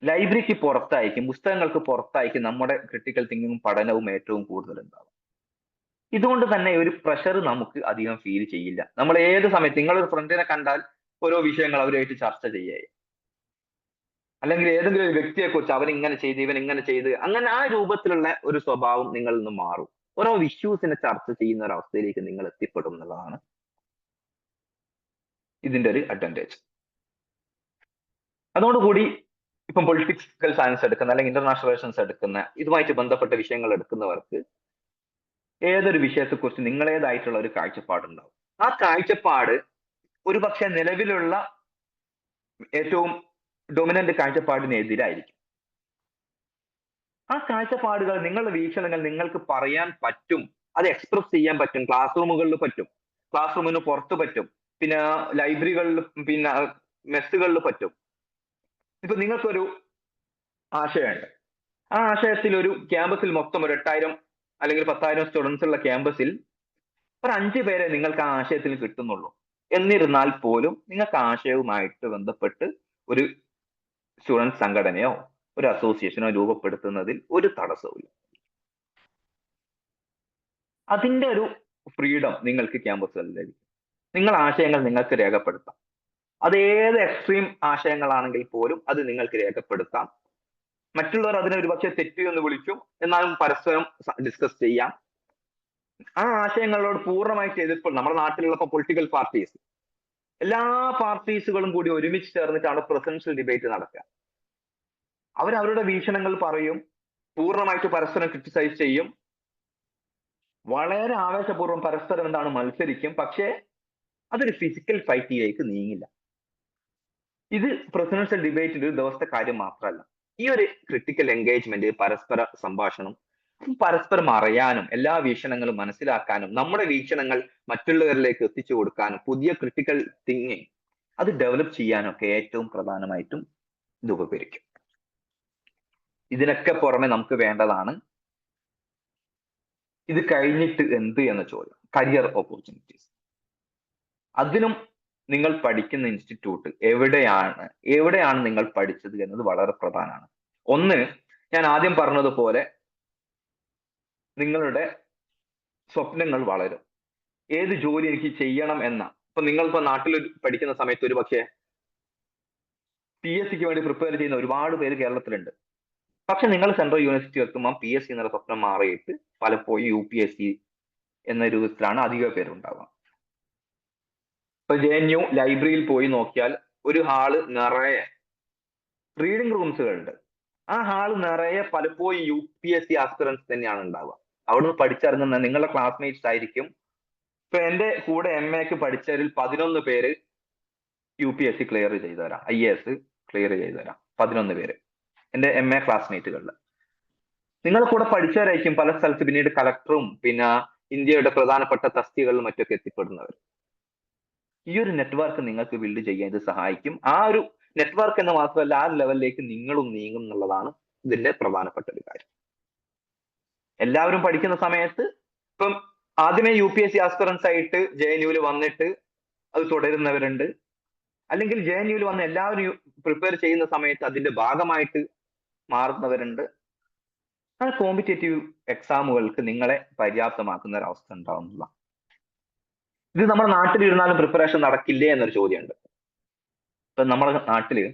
S1: ലൈബ്രറിക്ക് പുറത്തായിരിക്കും, പുസ്തകങ്ങൾക്ക് പുറത്തായിരിക്കും നമ്മുടെ ക്രിട്ടിക്കൽ തിങ്കിങ്ങും പഠനവും ഏറ്റവും കൂടുതൽ ഉണ്ടാവുക. ഇതുകൊണ്ട് തന്നെ ഒരു പ്രഷർ നമുക്ക് അധികം ഫീൽ ചെയ്യില്ല. നമ്മൾ ഏത് സമയത്ത് നിങ്ങളൊരു ഫ്രണ്ടിനെ കണ്ടാൽ ഓരോ വിഷയങ്ങൾ അവരുമായിട്ട് ചർച്ച ചെയ്യുക, അല്ലെങ്കിൽ ഏതെങ്കിലും ഒരു വ്യക്തിയെ കുറിച്ച് അവൻ ഇങ്ങനെ ചെയ്ത് ഇവൻ ഇങ്ങനെ ചെയ്ത് അങ്ങനെ ആ രൂപത്തിലുള്ള ഒരു സ്വഭാവം നിങ്ങളിൽ നിന്ന് മാറും. ഓരോ ഇഷ്യൂസിനെ ചർച്ച ചെയ്യുന്ന ഒരു അവസ്ഥയിലേക്ക് നിങ്ങൾ എത്തിപ്പെടും എന്നുള്ളതാണ് ഇതിന്റെ ഒരു അഡ്വാൻറ്റേജ്. അതോടുകൂടി ഇപ്പം പൊളിറ്റിക്കൽ സയൻസ് എടുക്കുന്ന അല്ലെങ്കിൽ ഇന്റർനാഷണൽ റിലേഷൻസ് എടുക്കുന്ന ഇതുമായിട്ട് ബന്ധപ്പെട്ട വിഷയങ്ങൾ എടുക്കുന്നവർക്ക് ഏതൊരു വിഷയത്തെക്കുറിച്ച് നിങ്ങളേതായിട്ടുള്ള ഒരു കാഴ്ചപ്പാടുണ്ടാവും. ആ കാഴ്ചപ്പാട് ഒരുപക്ഷെ നിലവിലുള്ള ഏറ്റവും ഡൊമിനന്റ് കാഴ്ചപ്പാടിനെതിരായിരിക്കും. ആ കാഴ്ചപ്പാടുകൾ, നിങ്ങളുടെ വീക്ഷണങ്ങൾ നിങ്ങൾക്ക് പറയാൻ പറ്റും, അത് എക്സ്പ്രസ് ചെയ്യാൻ പറ്റും. ക്ലാസ് റൂമുകളിൽ പറ്റും, ക്ലാസ് റൂമിന് പുറത്ത് പറ്റും, പിന്നെ ലൈബ്രറികളിൽ, പിന്നെ മെസ്സുകളിൽ പറ്റും. ഇപ്പൊ നിങ്ങൾക്കൊരു ആശയമുണ്ട്, ആ ആശയത്തിൽ ഒരു ക്യാമ്പസിൽ മൊത്തം ഒരു 8000 അല്ലെങ്കിൽ 10,000 സ്റ്റുഡൻസ് ഉള്ള ക്യാമ്പസിൽ ഒരു 5 പേരെ നിങ്ങൾക്ക് ആ ആശയത്തിൽ കിട്ടുന്നുള്ളൂ. എന്നിരുന്നാൽ പോലും നിങ്ങൾക്ക് ആശയവുമായിട്ട് ബന്ധപ്പെട്ട് ഒരു സ്റ്റുഡൻറ് സംഘടനയോ ഒരു അസോസിയേഷനോ രൂപപ്പെടുത്തുന്നതിൽ ഒരു തടസ്സവുമില്ല. അതിന്റെ ഒരു ഫ്രീഡം നിങ്ങൾക്ക് ക്യാമ്പസുകളിൽ ലഭിക്കും. നിങ്ങൾ ആശയങ്ങൾ നിങ്ങൾക്ക് രേഖപ്പെടുത്താം. അത് ഏത് എക്സ്ട്രീം ആശയങ്ങളാണെങ്കിൽ പോലും അത് നിങ്ങൾക്ക് രേഖപ്പെടുത്താം. മറ്റുള്ളവർ അതിനെ ഒരുപക്ഷെ തെറ്റ് എന്ന് വിളിക്കും, എന്നാലും പരസ്പരം ഡിസ്കസ് ചെയ്യാം. ആ ആശയങ്ങളോട് പൂർണ്ണമായിട്ട് എതിർപ്പ് നമ്മുടെ നാട്ടിലുള്ള പൊളിറ്റിക്കൽ പാർട്ടീസ്, എല്ലാ പാർട്ടീസുകളും കൂടി ഒരുമിച്ച് ചേർന്നിട്ടാണ് പ്രസിഡൻഷ്യൽ ഡിബേറ്റ് നടക്കുക. അവരവരുടെ വീക്ഷണങ്ങൾ പറയും, പൂർണ്ണമായിട്ട് പരസ്പരം ക്രിട്ടിസൈസ് ചെയ്യും, വളരെ ആവേശപൂർവ്വം പരസ്പരം എന്താണ് മത്സരിക്കും. പക്ഷേ അതൊരു ഫിസിക്കൽ ഫൈറ്റിലേക്ക് നീങ്ങില്ല. ഇത് പ്രസിഡൻഷ്യൽ ഡിബേറ്റിന്റെ ഒരു ദിവസത്തെ കാര്യം മാത്രമല്ല. ഈ ഒരു ക്രിട്ടിക്കൽ എൻഗേജ്മെന്റ്, പരസ്പര സംഭാഷണം, പരസ്പരം അറിയാനും എല്ലാ വീക്ഷണങ്ങളും മനസ്സിലാക്കാനും നമ്മുടെ വീക്ഷണങ്ങൾ മറ്റുള്ളവരിലേക്ക് എത്തിച്ചു കൊടുക്കാനും പുതിയ ക്രിട്ടിക്കൽ തിങ്കിങ് അത് ഡെവലപ്പ് ചെയ്യാനൊക്കെ ഏറ്റവും പ്രധാനമായിട്ടും ഇത് ഉപകരിക്കും. ഇതിനൊക്കെ പുറമെ നമുക്ക് വേണ്ടതാണ് ഇത് കഴിഞ്ഞിട്ട് എന്ത് എന്ന ചോദ്യം, കരിയർ ഓപ്പർച്യൂണിറ്റീസ്. അതിനും നിങ്ങൾ പഠിക്കുന്ന ഇൻസ്റ്റിറ്റ്യൂട്ട് എവിടെയാണ് നിങ്ങൾ പഠിച്ചത് എന്നത് വളരെ പ്രധാനമാണ്. ഒന്ന്, ഞാൻ ആദ്യം പറഞ്ഞതുപോലെ നിങ്ങളുടെ സ്വപ്നങ്ങൾ വളരും. ഏത് ജോലി എനിക്ക് ചെയ്യണം എന്ന, ഇപ്പൊ നിങ്ങളിപ്പോ നാട്ടിൽ പഠിക്കുന്ന സമയത്ത് ഒരു പക്ഷേ PSCക്ക് വേണ്ടി പ്രിപ്പയർ ചെയ്യുന്ന ഒരുപാട് പേര് കേരളത്തിലുണ്ട്. പക്ഷെ നിങ്ങൾ സെൻട്രൽ യൂണിവേഴ്സിറ്റി എത്തുമ്പോൾ PSC എന്നുള്ള സ്വപ്നം മാറിയിട്ട് പലപ്പോഴും UPSC എന്ന രൂപത്തിലാണ് അധിക പേരുണ്ടാവുക. ഇപ്പൊ JNU ലൈബ്രറിയിൽ പോയി നോക്കിയാൽ ഒരു ഹാള് നിറയെ റീഡിംഗ് റൂംസുകളുണ്ട്. ആ ഹാള് നിറയെ പലപ്പോഴും UPSC ആസ്പിറൻസ് തന്നെയാണ് ഉണ്ടാവുക. അവിടുന്ന് പഠിച്ചിറങ്ങുന്ന നിങ്ങളുടെ ക്ലാസ്മേറ്റ്സ് ആയിരിക്കും. ഇപ്പൊ എന്റെ കൂടെ MAക്ക് പഠിച്ചവരിൽ 11 പേര് UPSC ക്ലിയർ ചെയ്തു തരാം, IAS ക്ലിയർ ചെയ്തു തരാം. 11 പേര് എന്റെ MA ക്ലാസ്മേറ്റുകളിൽ. നിങ്ങളുടെ കൂടെ പഠിച്ചവരായിരിക്കും പല സ്ഥലത്ത് പിന്നീട് കളക്ടറും പിന്നെ ഇന്ത്യയുടെ പ്രധാനപ്പെട്ട തസ്തികകളിലും മറ്റൊക്കെ എത്തിപ്പെടുന്നവർ. ഈ ഒരു നെറ്റ്വർക്ക് നിങ്ങൾക്ക് ബിൽഡ് ചെയ്യാൻ ഇത് സഹായിക്കും. ആ ഒരു നെറ്റ്വർക്ക് എന്ന് മാത്രമല്ല, ആ ലെവലിലേക്ക് നിങ്ങളും നീങ്ങും എന്നുള്ളതാണ് ഇതിന്റെ പ്രധാനപ്പെട്ട ഒരു കാര്യം. എല്ലാവരും പഠിക്കുന്ന സമയത്ത് ഇപ്പം ആദ്യമേ UPSC ആസ്പിറൻസ് ആയിട്ട് JNUവിൽ വന്നിട്ട് അത് തുടരുന്നവരുണ്ട്. അല്ലെങ്കിൽ JNUവിൽ വന്ന് എല്ലാവരും പ്രിപ്പയർ ചെയ്യുന്ന സമയത്ത് അതിന്റെ ഭാഗമായിട്ട് മാറുന്നവരുണ്ട്. ആ കോമ്പറ്റേറ്റീവ് എക്സാമുകൾക്ക് നിങ്ങളെ പര്യാപ്തമാക്കുന്ന ഒരു അവസ്ഥ ഉണ്ടാവുന്നില്ല. ഇത് നമ്മുടെ നാട്ടിലിരുന്നാലും പ്രിപ്പറേഷൻ നടക്കില്ലേ എന്നൊരു ചോദ്യമുണ്ട്. ഇപ്പൊ നമ്മുടെ നാട്ടില്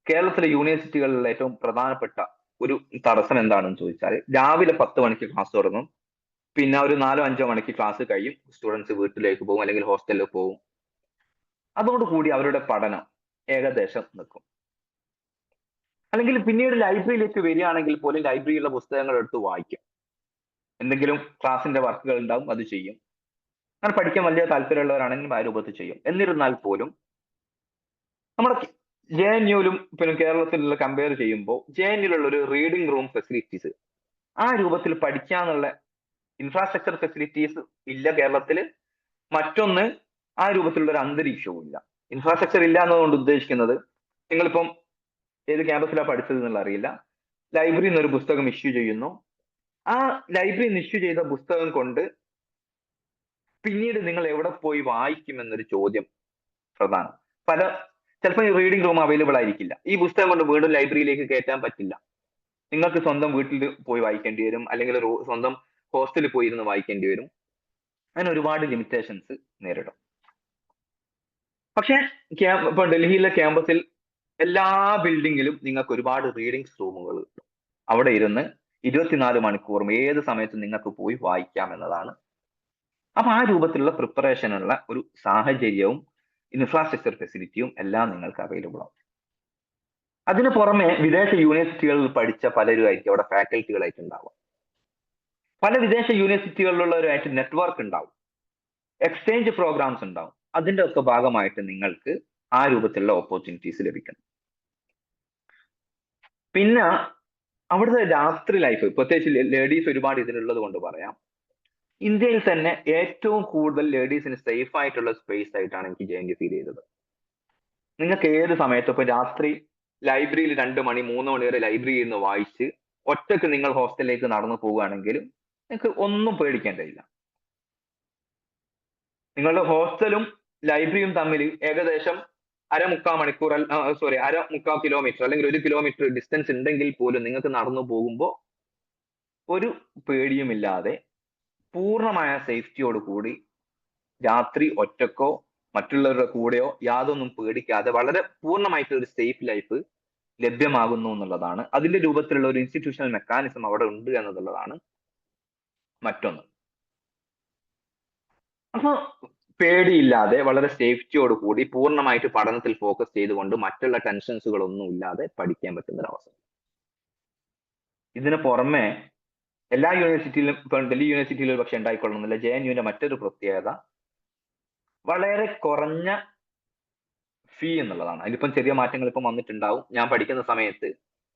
S1: കേരളത്തിലെ യൂണിവേഴ്സിറ്റികളിലെ ഏറ്റവും പ്രധാനപ്പെട്ട ഒരു തടസ്സം എന്താണെന്ന് ചോദിച്ചാൽ, രാവിലെ 10 മണിക്ക് ക്ലാസ് തുടങ്ങും, പിന്നെ ഒരു 4-5 മണിക്ക് ക്ലാസ് കഴിയും, സ്റ്റുഡൻസ് വീട്ടിലേക്ക് പോകും അല്ലെങ്കിൽ ഹോസ്റ്റലിൽ പോകും. അതോടുകൂടി അവരുടെ പഠനം ഏകദേശം നിൽക്കും. അല്ലെങ്കിൽ പിന്നീട് ലൈബ്രറിയിലേക്ക് വരികയാണെങ്കിൽ പോലും ലൈബ്രറിയിലുള്ള പുസ്തകങ്ങൾ എടുത്ത് വായിക്കും, എന്തെങ്കിലും ക്ലാസിന്റെ വർക്കുകൾ ഉണ്ടാവും അത് ചെയ്യും. അങ്ങനെ പഠിക്കാൻ വലിയ താല്പര്യമുള്ളവരാണെങ്കിലും ആ രൂപത്തിൽ ചെയ്യും. എന്നിരുന്നാൽ പോലും നമ്മുടെ JNUവിലും പിന്നെ കേരളത്തിലുള്ള കമ്പയർ ചെയ്യുമ്പോൾ JNUവിലുള്ള ഒരു റീഡിംഗ് റൂം ഫെസിലിറ്റീസ് ആ രൂപത്തിൽ പഠിക്കാനുള്ള ഇൻഫ്രാസ്ട്രക്ചർ ഫെസിലിറ്റീസ് ഇല്ല കേരളത്തിൽ. മറ്റൊന്ന്, ആ രൂപത്തിലുള്ള ഒരു അന്തരീക്ഷവും ഇല്ല. ഇൻഫ്രാസ്ട്രക്ചർ ഇല്ല എന്നതുകൊണ്ട് ഉദ്ദേശിക്കുന്നത്, നിങ്ങളിപ്പം ഏത് ക്യാമ്പസിലാണ് പഠിച്ചത് എന്നുള്ള അറിയില്ല, ലൈബ്രറിയിൽ നിന്ന് ഒരു പുസ്തകം ഇഷ്യൂ ചെയ്യുന്നു. ആ ലൈബ്രറിയിൽ നിന്ന് ഇഷ്യൂ ചെയ്ത പുസ്തകം കൊണ്ട് പിന്നീട് നിങ്ങൾ എവിടെ പോയി വായിക്കും എന്നൊരു ചോദ്യം പ്രധാനം. ചിലപ്പോൾ ഈ റീഡിംഗ് റൂം അവൈലബിൾ ആയിരിക്കില്ല. ഈ പുസ്തകം കൊണ്ട് വീണ്ടും ലൈബ്രറിയിലേക്ക് കയറ്റാൻ പറ്റില്ല. നിങ്ങൾക്ക് സ്വന്തം വീട്ടിൽ പോയി വായിക്കേണ്ടി വരും, അല്ലെങ്കിൽ സ്വന്തം ഹോസ്റ്റലിൽ പോയി ഇരുന്ന് വായിക്കേണ്ടി വരും. അങ്ങനെ ഒരുപാട് ലിമിറ്റേഷൻസ് നേരിടും. പക്ഷെ ഇപ്പൊ ഡൽഹിയിലെ ക്യാമ്പസിൽ എല്ലാ ബിൽഡിങ്ങിലും നിങ്ങൾക്ക് ഒരുപാട് റീഡിംഗ് റൂമുകൾ ഉണ്ട്. അവിടെ ഇരുന്ന് 24 മണിക്കൂറും ഏത് സമയത്തും നിങ്ങൾക്ക് പോയി വായിക്കാം എന്നതാണ്. അപ്പൊ ആ രൂപത്തിലുള്ള പ്രിപ്പറേഷനുള്ള ഒരു സാഹചര്യവും ഇൻഫ്രാസ്ട്രക്ചർ ഫെസിലിറ്റിയും എല്ലാം നിങ്ങൾക്ക് അവൈലബിൾ ആവും. അതിന് പുറമെ വിദേശ യൂണിവേഴ്സിറ്റികളിൽ പഠിച്ച പലരുമായിരിക്കും അവിടെ ഫാക്കൽറ്റികളായിട്ട് ഉണ്ടാവുക. പല വിദേശ യൂണിവേഴ്സിറ്റികളിലുള്ളവരുമായിട്ട് നെറ്റ്വർക്ക് ഉണ്ടാവും, എക്സ്ചേഞ്ച് പ്രോഗ്രാംസ് ഉണ്ടാവും. അതിന്റെ ഒക്കെ ഭാഗമായിട്ട് നിങ്ങൾക്ക് ആ രൂപത്തിലുള്ള ഓപ്പർച്യൂണിറ്റീസ് ലഭിക്കണം. പിന്നെ അവിടുത്തെ രാത്രി ലൈഫ്, പ്രത്യേകിച്ച് ലേഡീസ് ഒരുപാട് ഇതിലുള്ളത് കൊണ്ട് പറയാം, ഇന്ത്യയിൽ തന്നെ ഏറ്റവും കൂടുതൽ ലേഡീസിന് സേഫ് ആയിട്ടുള്ള സ്പേസ് ആയിട്ടാണ് എനിക്ക് JNU ഫീൽ ചെയ്തത്. നിങ്ങൾക്ക് ഏത് സമയത്തും ഇപ്പൊ രാത്രി ലൈബ്രറിയിൽ 2 മണി 3 മണി വരെ ലൈബ്രറിയിൽ നിന്ന് വായിച്ച് ഒറ്റക്ക് നിങ്ങൾ ഹോസ്റ്റലിലേക്ക് നടന്നു പോവുകയാണെങ്കിലും നിങ്ങൾക്ക് ഒന്നും പേടിക്കേണ്ടതില്ല. നിങ്ങളുടെ ഹോസ്റ്റലും ലൈബ്രറിയും തമ്മിൽ ഏകദേശം അര മുക്കാൽ കിലോമീറ്റർ അല്ലെങ്കിൽ 1 കിലോമീറ്റർ ഡിസ്റ്റൻസ് ഉണ്ടെങ്കിൽ പോലും നിങ്ങൾക്ക് നടന്നു പോകുമ്പോൾ ഒരു പേടിയുമില്ലാതെ പൂർണ്ണമായ സേഫ്റ്റിയോട് കൂടി രാത്രി ഒറ്റക്കോ മറ്റുള്ളവരുടെ കൂടെയോ യാതൊന്നും പേടിക്കാതെ വളരെ പൂർണ്ണമായിട്ട് ഒരു സേഫ് ലൈഫ് ലഭ്യമാകുന്നു എന്നുള്ളതാണ്. അതിന്റെ രൂപത്തിലുള്ള ഒരു ഇൻസ്റ്റിറ്റ്യൂഷണൽ മെക്കാനിസം അവിടെ ഉണ്ട് എന്നുള്ളതാണ് മറ്റൊന്ന്. അപ്പൊ പേടിയില്ലാതെ വളരെ സേഫ്റ്റിയോട് കൂടി പൂർണ്ണമായിട്ട് പഠനത്തിൽ ഫോക്കസ് ചെയ്തുകൊണ്ട് മറ്റുള്ള ടെൻഷൻസുകളൊന്നും ഇല്ലാതെ പഠിക്കാൻ പറ്റുന്ന ഒരു അവസരം. ഇതിന് പുറമെ എല്ലാ യൂണിവേഴ്സിറ്റിയിലും, ഇപ്പൊ ഡൽഹി യൂണിവേഴ്സിറ്റിയിലും പക്ഷെ ഉണ്ടായിക്കൊള്ളുന്നില്ല, JNUവിന്റെ മറ്റൊരു പ്രത്യേകത വളരെ കുറഞ്ഞ ഫീ എന്നുള്ളതാണ്. അതിലിപ്പം ചെറിയ മാറ്റങ്ങൾ ഇപ്പം വന്നിട്ടുണ്ടാവും. ഞാൻ പഠിക്കുന്ന സമയത്ത്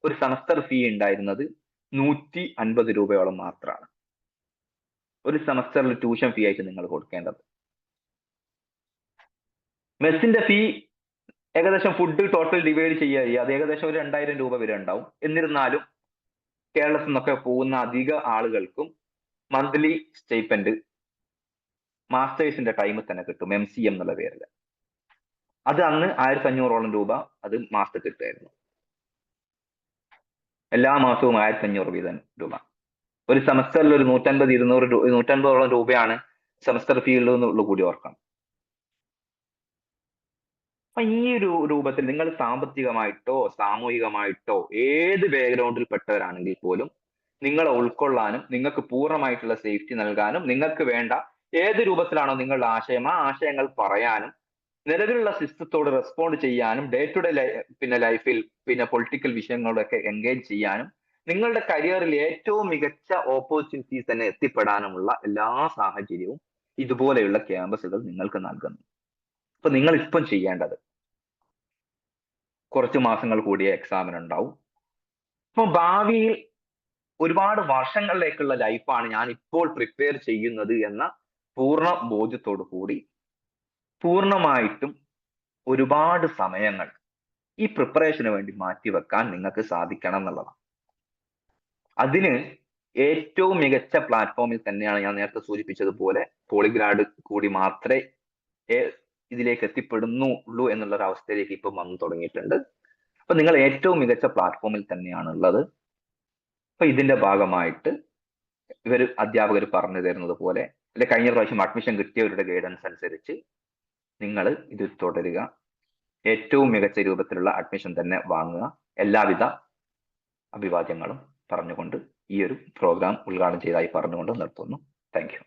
S1: ഒരു സെമസ്റ്റർ ഫീ ഉണ്ടായിരുന്നത് 150 രൂപയോളം മാത്രമാണ് ഒരു സെമസ്റ്ററിൽ ട്യൂഷൻ ഫീ ആയിട്ട് നിങ്ങൾ കൊടുക്കേണ്ടത്. മെസ്സിന്റെ ഫീ ഏകദേശം ഫുഡ് ടോട്ടൽ ഡിവൈഡ് ചെയ്യുക, അത് ഏകദേശം ഒരു 2000 രൂപ വരെ ഉണ്ടാവും. എന്നിരുന്നാലും കേരളത്തിൽ നിന്നൊക്കെ പോകുന്ന അധിക ആളുകൾക്കും മന്ത്ലി സ്റ്റൈപ്പൻഡ് മാസ്റ്റേഴ്സിന്റെ ടൈമിൽ തന്നെ കിട്ടും, MCM എന്നുള്ള പേരിൽ. അത് അന്ന് 1500ഓളം രൂപ അത് മാസത്തിൽ കിട്ടുമായിരുന്നു. എല്ലാ മാസവും 1500 വീതം രൂപ. ഒരു സെമസ്റ്ററിൽ ഒരു 150-200 രൂപയാണ് സെമസ്റ്റർ ഫീ ഉള്ളൂ കൂടി ഓർക്കണം. അപ്പൊ ഈ ഒരു രൂപത്തിൽ നിങ്ങൾ സാമ്പത്തികമായിട്ടോ സാമൂഹികമായിട്ടോ ഏത് ബാക്ക്ഗ്രൗണ്ടിൽ പെട്ടവരാണെങ്കിൽ പോലും നിങ്ങളെ ഉൾക്കൊള്ളാനും നിങ്ങൾക്ക് പൂർണ്ണമായിട്ടുള്ള സേഫ്റ്റി നൽകാനും നിങ്ങൾക്ക് വേണ്ട ഏത് രൂപത്തിലാണോ നിങ്ങളുടെ ആശയം ആ ആശയങ്ങൾ പറയാനും നിലവിലുള്ള സിസ്റ്റത്തോട് റെസ്പോണ്ട് ചെയ്യാനും ഡേ ടു ഡേ ലൈഫിൽ പൊളിറ്റിക്കൽ വിഷയങ്ങളൊക്കെ എൻഗേജ് ചെയ്യാനും നിങ്ങളുടെ കരിയറിൽ ഏറ്റവും മികച്ച ഓപ്പർച്യൂണിറ്റീസ് തന്നെ എത്തിപ്പെടാനുമുള്ള എല്ലാ സാഹചര്യവും ഇതുപോലെയുള്ള ക്യാമ്പസുകൾ നിങ്ങൾക്ക് നൽകുന്നു. അപ്പൊ നിങ്ങൾ ഇപ്പം ചെയ്യേണ്ടത്, കുറച്ച് മാസങ്ങൾ കൂടിയ എക്സാമിന് ഉണ്ടാവും. അപ്പൊ ഭാവിയിൽ ഒരുപാട് വർഷങ്ങളിലേക്കുള്ള ലൈഫാണ് ഞാൻ ഇപ്പോൾ പ്രിപ്പയർ ചെയ്യുന്നത് എന്ന പൂർണ്ണ ബോധ്യത്തോടു കൂടി പൂർണ്ണമായിട്ടും ഒരുപാട് സമയങ്ങൾ ഈ പ്രിപ്പറേഷന് വേണ്ടി മാറ്റിവെക്കാൻ നിങ്ങൾക്ക് സാധിക്കണം എന്നുള്ളതാണ്. അതിന് ഏറ്റവും മികച്ച പ്ലാറ്റ്ഫോമിൽ തന്നെയാണ് ഞാൻ നേരത്തെ സൂചിപ്പിച്ചതുപോലെ പോളിഗ്രാഡ് കൂടി മാത്രമേ ഇതിലേക്ക് എത്തിപ്പെടുന്നുള്ളൂ എന്നുള്ള ഒരു അവസ്ഥയിലേക്ക് ഇപ്പം വന്നു തുടങ്ങിയിട്ടുണ്ട്. അപ്പൊ നിങ്ങൾ ഏറ്റവും മികച്ച പ്ലാറ്റ്ഫോമിൽ തന്നെയാണ് ഉള്ളത്. അപ്പൊ ഇതിന്റെ ഭാഗമായിട്ട് അധ്യാപകർ പറഞ്ഞു തരുന്നത് പോലെ അല്ലെ കഴിഞ്ഞ പ്രാവശ്യം അഡ്മിഷൻ കിട്ടിയവരുടെ ഗൈഡൻസ് അനുസരിച്ച് നിങ്ങൾ ഇത് തുടരുക, ഏറ്റവും മികച്ച രൂപത്തിലുള്ള അഡ്മിഷൻ തന്നെ വാങ്ങുക. എല്ലാവിധ അഭിവാദ്യങ്ങളും പറഞ്ഞുകൊണ്ട് ഈ ഒരു പ്രോഗ്രാം ഉദ്ഘാടനം ചെയ്തതായി പറഞ്ഞുകൊണ്ട് നിർത്തുന്നു. Thank you.